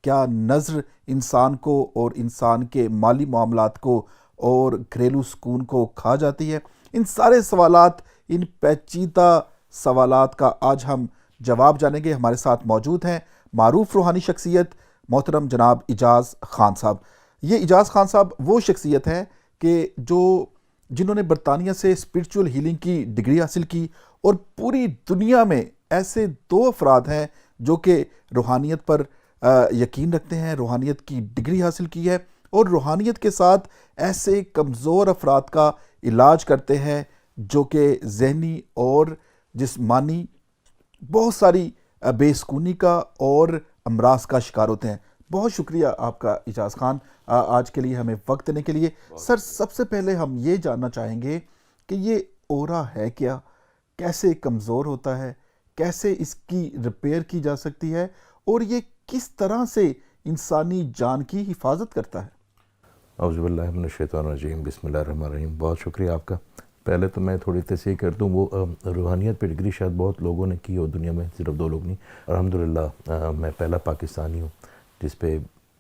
کیا نظر انسان کو اور انسان کے مالی معاملات کو اور گھریلو سکون کو کھا جاتی ہے؟ ان سارے سوالات، ان پیچیدہ سوالات کا آج ہم جواب جانیں گے۔ ہمارے ساتھ موجود ہیں معروف روحانی شخصیت محترم جناب اعجاز خان صاحب۔ یہ اعجاز خان صاحب وہ شخصیت ہیں کہ جنہوں نے برطانیہ سے اسپرچول ہیلنگ کی ڈگری حاصل کی، اور پوری دنیا میں ایسے دو افراد ہیں جو کہ روحانیت پر یقین رکھتے ہیں، روحانیت کی ڈگری حاصل کی ہے، اور روحانیت کے ساتھ ایسے کمزور افراد کا علاج کرتے ہیں جو کہ ذہنی اور جسمانی بہت ساری بے سکونی کا اور امراض کا شکار ہوتے ہیں۔ بہت شکریہ آپ کا اعجاز خان، آج کے لیے ہمیں وقت دینے کے لیے۔ سر، سب سے پہلے ہم یہ جاننا چاہیں گے کہ یہ اورا ہے کیا، کیسے کمزور ہوتا ہے، کیسے اس کی ریپیئر کی جا سکتی ہے، اور یہ کس طرح سے انسانی جان کی حفاظت کرتا ہے؟ اعوذ باللہ من الشیطان الرجیم، بسم اللہ الرحمن الرحیم۔ بہت شکریہ آپ کا۔ پہلے تو میں تھوڑی تصحیح کر دوں، وہ روحانیت پہ ڈگری شاید بہت لوگوں نے کی ہو دنیا میں، صرف 2 لوگ نہیں۔ الحمدللہ میں پہلا پاکستانی ہوں جس پہ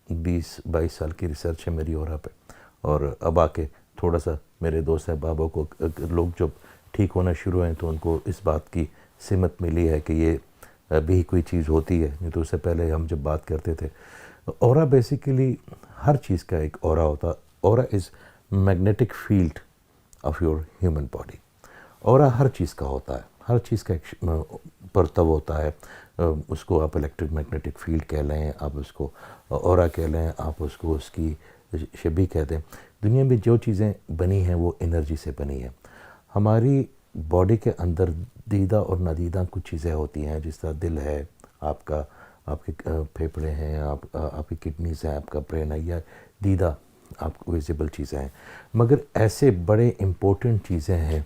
20-22 سال کی ریسرچ ہے میری اورا پہ، اور اب آ کے تھوڑا سا میرے دوست احبابوں کو، لوگ جب ٹھیک ہونا شروع ہیں تو ان کو اس بات کی سمت ملی ہے کہ یہ بھی کوئی چیز ہوتی ہے، نہیں تو اس سے پہلے ہم جب بات کرتے تھے۔ اورا بیسیکلی ہر چیز کا ایک اورا ہوتا ہے۔ Aura is magnetic field of your human body. Aura ہر چیز کا ہوتا ہے، ہر چیز کا ایک پرتو ہوتا ہے۔ اس کو آپ الیکٹرک میگنیٹک فیلڈ کہہ لیں، آپ اس کو اورا کہہ لیں، آپ اس کو اس کی شبیہ کہہ دیں۔ دنیا میں جو چیزیں بنی ہیں وہ انرجی سے بنی ہیں۔ ہماری باڈی کے اندر دیدہ اور نادیدہ کچھ چیزیں ہوتی ہیں، جس طرح دل ہے آپ کا، آپ کے پھیپھڑے ہیں، آپ کی کڈنیز ہیں، آپ کا برین ہے، یا دیدہ آپ کو ویزیبل چیزیں ہیں۔ مگر ایسے بڑے امپورٹنٹ چیزیں ہیں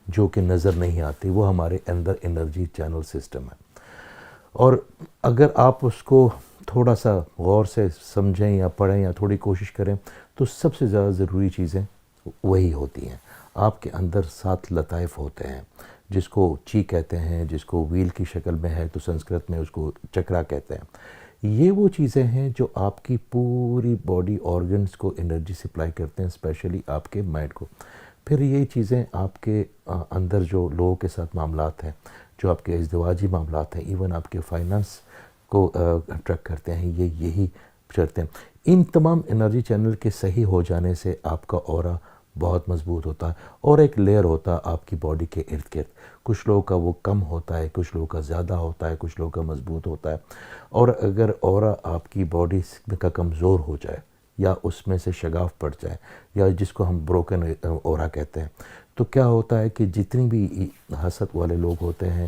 جو کہ نظر نہیں آتی، وہ ہمارے اندر انرجی چینل سسٹم ہے۔ اور اگر آپ اس کو تھوڑا سا غور سے سمجھیں یا پڑھیں یا تھوڑی کوشش کریں تو سب سے زیادہ ضروری چیزیں وہی ہوتی ہیں۔ آپ کے اندر 7 لطائف ہوتے ہیں، جس کو چی کہتے ہیں، جس کو ویل کی شکل میں ہے تو سنسکرت میں اس کو چکرا کہتے ہیں۔ یہ وہ چیزیں ہیں جو آپ کی پوری باڈی آرگنز کو انرجی سپلائی کرتے ہیں، اسپیشلی آپ کے مائنڈ کو۔ پھر یہ چیزیں آپ کے اندر جو لوگوں کے ساتھ معاملات ہیں، جو آپ کے ازدواجی معاملات ہیں، ایون آپ کے فائنانس کو ٹریک کرتے ہیں، یہی کرتے ہیں۔ ان تمام انرجی چینل کے صحیح ہو جانے سے آپ کا اورا بہت مضبوط ہوتا ہے، اور ایک لیئر ہوتا ہے آپ کی باڈی کے ارد گرد۔ کچھ لوگوں کا وہ کم ہوتا ہے، کچھ لوگوں کا زیادہ ہوتا ہے، کچھ لوگوں کا مضبوط ہوتا ہے۔ اور اگر اورا آپ کی باڈی کا کمزور ہو جائے، یا اس میں سے شگاف پڑ جائے، یا جس کو ہم بروکن اورا کہتے ہیں، تو کیا ہوتا ہے کہ جتنی بھی حسد والے لوگ ہوتے ہیں،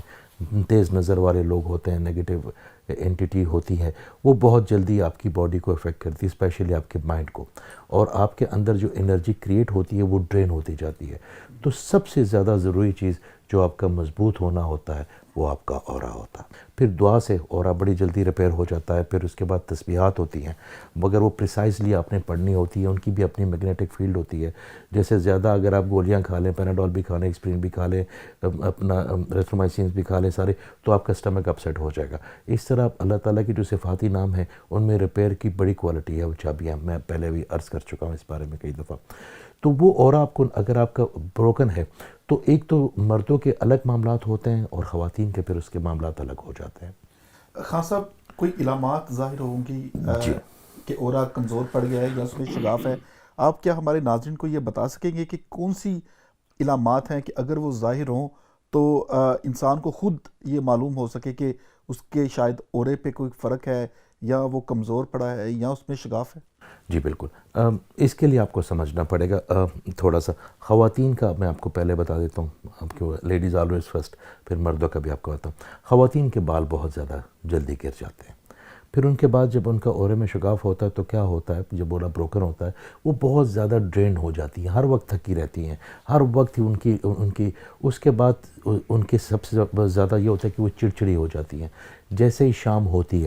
تیز نظر والے لوگ ہوتے ہیں، نیگیٹو اینٹیٹی ہوتی ہے، وہ بہت جلدی آپ کی باڈی کو افیکٹ کرتی ہے، اسپیشلی آپ کے مائنڈ کو، اور آپ کے اندر جو انرجی کریٹ ہوتی ہے وہ ڈرین ہوتی جاتی ہے۔ تو سب سے زیادہ ضروری چیز جو آپ کا مضبوط ہونا ہوتا ہے وہ آپ کا اورا ہوتا ہے۔ پھر دعا سے اورا بڑی جلدی ریپیئر ہو جاتا ہے۔ پھر اس کے بعد تسبیحات ہوتی ہیں، مگر وہ پریسائزلی آپ نے پڑھنی ہوتی ہے، ان کی بھی اپنی میگنیٹک فیلڈ ہوتی ہے۔ جیسے زیادہ اگر آپ گولیاں کھا لیں، پیناڈول بھی کھا لیں، ایسپرین بھی کھا لیں، اپنا ریتھرومائسینز بھی کھا لیں سارے، تو آپ کا اسٹمک اپسیٹ ہو جائے گا۔ اس طرح اللہ تعالیٰ کی جو صفاتی نام ہے ان میں ریپیئر کی بڑی کوالٹی ہے، وہ چابیاں میں پہلے بھی عرض کر چکا ہوں اس بارے میں کئی دفعہ۔ تو وہ اورا آپ کو اگر آپ کا بروکن ہے تو ایک تو مردوں کے الگ معاملات ہوتے ہیں اور خواتین کے پھر اس کے معاملات الگ ہو جاتے ہیں۔ خان صاحب، کوئی علامات ظاہر ہوں گی جی، کہ اورا کمزور پڑ گیا ہے یا اس میں شگاف ہے؟ آپ کیا ہمارے ناظرین کو یہ بتا سکیں گے کہ کون سی علامات ہیں کہ اگر وہ ظاہر ہوں تو انسان کو خود یہ معلوم ہو سکے کہ اس کے شاید اورے پہ کوئی فرق ہے، یا وہ کمزور پڑا ہے، یا اس میں شگاف ہے؟ جی بالکل۔ اس کے لیے آپ کو سمجھنا پڑے گا تھوڑا سا۔ خواتین کا میں آپ کو پہلے بتا دیتا ہوں، آپ کو لیڈیز آلویز فرسٹ، پھر مردوں کا بھی آپ کو بتاتا ہوں۔ خواتین کے بال بہت زیادہ جلدی گر جاتے ہیں۔ پھر ان کے بعد جب ان کا اورے میں شگاف ہوتا ہے تو کیا ہوتا ہے، جب اورا بروکن ہوتا ہے وہ بہت زیادہ ڈرین ہو جاتی ہیں، ہر وقت تھکی رہتی ہیں، ہر وقت ان کی اس کے بعد ان کے سب سے زیادہ یہ ہوتا ہے کہ وہ چڑچڑی ہو جاتی ہیں۔ جیسے ہی شام ہوتی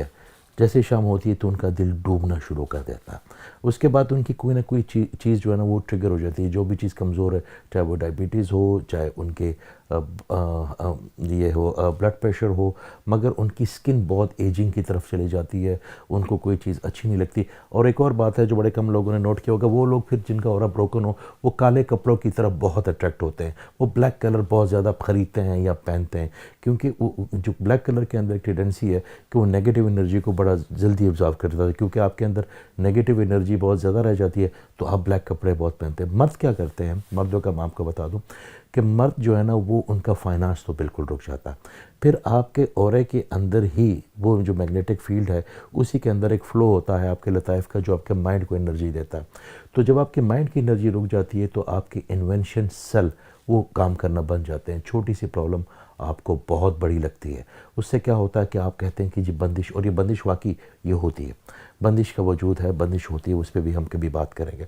ہے تو ان کا دل ڈوبنا شروع کر دیتا ہے۔ اس کے بعد ان کی کوئی نہ کوئی چیز جو ہے نا وہ ٹریگر ہو جاتی ہے، جو بھی چیز کمزور ہے، چاہے وہ ڈائبٹیز ہو، چاہے ان کے یہ ہو بلڈ پریشر ہو، مگر ان کی سکن بہت ایجنگ کی طرف چلی جاتی ہے، ان کو کوئی چیز اچھی نہیں لگتی۔ اور ایک اور بات ہے جو بڑے کم لوگوں نے نوٹ کیا ہوگا، وہ لوگ پھر جن کا اورا بروکن ہو وہ کالے کپڑوں کی طرف بہت اٹریکٹ ہوتے ہیں، وہ بلیک کلر بہت زیادہ خریدتے ہیں یا پہنتے ہیں، کیونکہ جو بلیک کلر کے اندر ایک ٹینڈنسی ہے کہ وہ نیگیٹو انرجی کو بڑا جلدی ابزارو کرتا ہے، کیونکہ آپ کے اندر نیگیٹو انرجی بہت زیادہ رہ جاتی ہے تو آپ بلیک کپڑے بہت پہنتے ہیں۔ مرد کیا کرتے ہیں، مردوں کا میں آپ کو بتا دوں کہ مرد جو ہے نا وہ ان کا فائنانس تو بالکل رک جاتا ہے، پھر آپ کے اورے کے اندر ہی وہ جو میگنیٹک فیلڈ ہے اسی کے اندر ایک فلو ہوتا ہے آپ کے لطائف کا جو آپ کے مائنڈ کو انرجی دیتا ہے، تو جب آپ کے مائنڈ کی انرجی رک جاتی ہے تو آپ کی انوینشن سیل وہ کام کرنا بند جاتے ہیں، چھوٹی سی پرابلم آپ کو بہت بڑی لگتی ہے، اس سے کیا ہوتا ہے کہ آپ کہتے ہیں کہ جی بندش، اور یہ بندش واقعی یہ ہوتی ہے، بندش کا وجود ہے، بندش ہوتی ہے، اس پہ بھی ہم کبھی بات کریں گے۔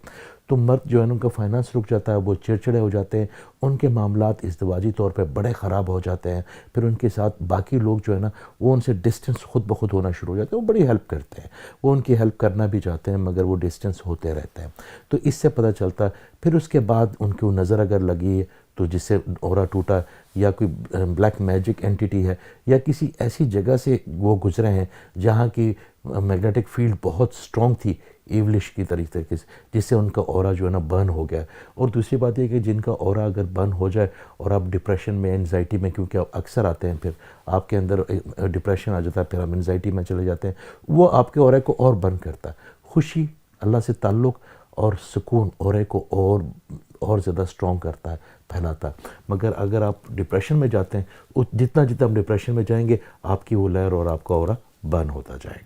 تو مرد جو ہے ان کا فائنانس رک جاتا ہے، وہ چڑچڑے ہو جاتے ہیں، ان کے معاملات ازدواجی طور پہ بڑے خراب ہو جاتے ہیں، پھر ان کے ساتھ باقی لوگ جو ہے نا وہ ان سے ڈسٹنس خود بخود ہونا شروع ہو جاتے ہیں، وہ بڑی ہیلپ کرتے ہیں، وہ ان کی ہیلپ کرنا بھی چاہتے ہیں مگر وہ ڈسٹنس ہوتے رہتے ہیں، تو اس سے پتہ چلتا ہے۔ پھر اس کے بعد ان کو نظر اگر لگی تو جس سے اورا ٹوٹا، یا کوئی بلیک میجک اینٹیٹی ہے، یا کسی ایسی جگہ سے وہ گزرے ہیں جہاں کی میگنیٹک فیلڈ بہت سٹرونگ تھی ایولش کی طریقے سے، جس سے ان کا اورا جو ہے نا برن ہو گیا۔ اور دوسری بات یہ کہ جن کا اورا اگر برن ہو جائے اور آپ ڈپریشن میں، انزائٹی میں، کیونکہ آپ اکثر آتے ہیں، پھر آپ کے اندر ڈپریشن آ جاتا ہے، پھر آپ انزائٹی میں چلے جاتے ہیں، وہ آپ کے اورے کو اور برن کرتا ہے۔ خوشی، اللہ سے تعلق اور سکون اورے کو اور زیادہ سٹرونگ کرتا ہے، پھیلاتا ہے، مگر اگر آپ ڈپریشن میں جاتے ہیں، جتنا آپ ڈپریشن میں جائیں گے آپ کی وہ لہر اور آپ کا اورا برن ہوتا جائے گا۔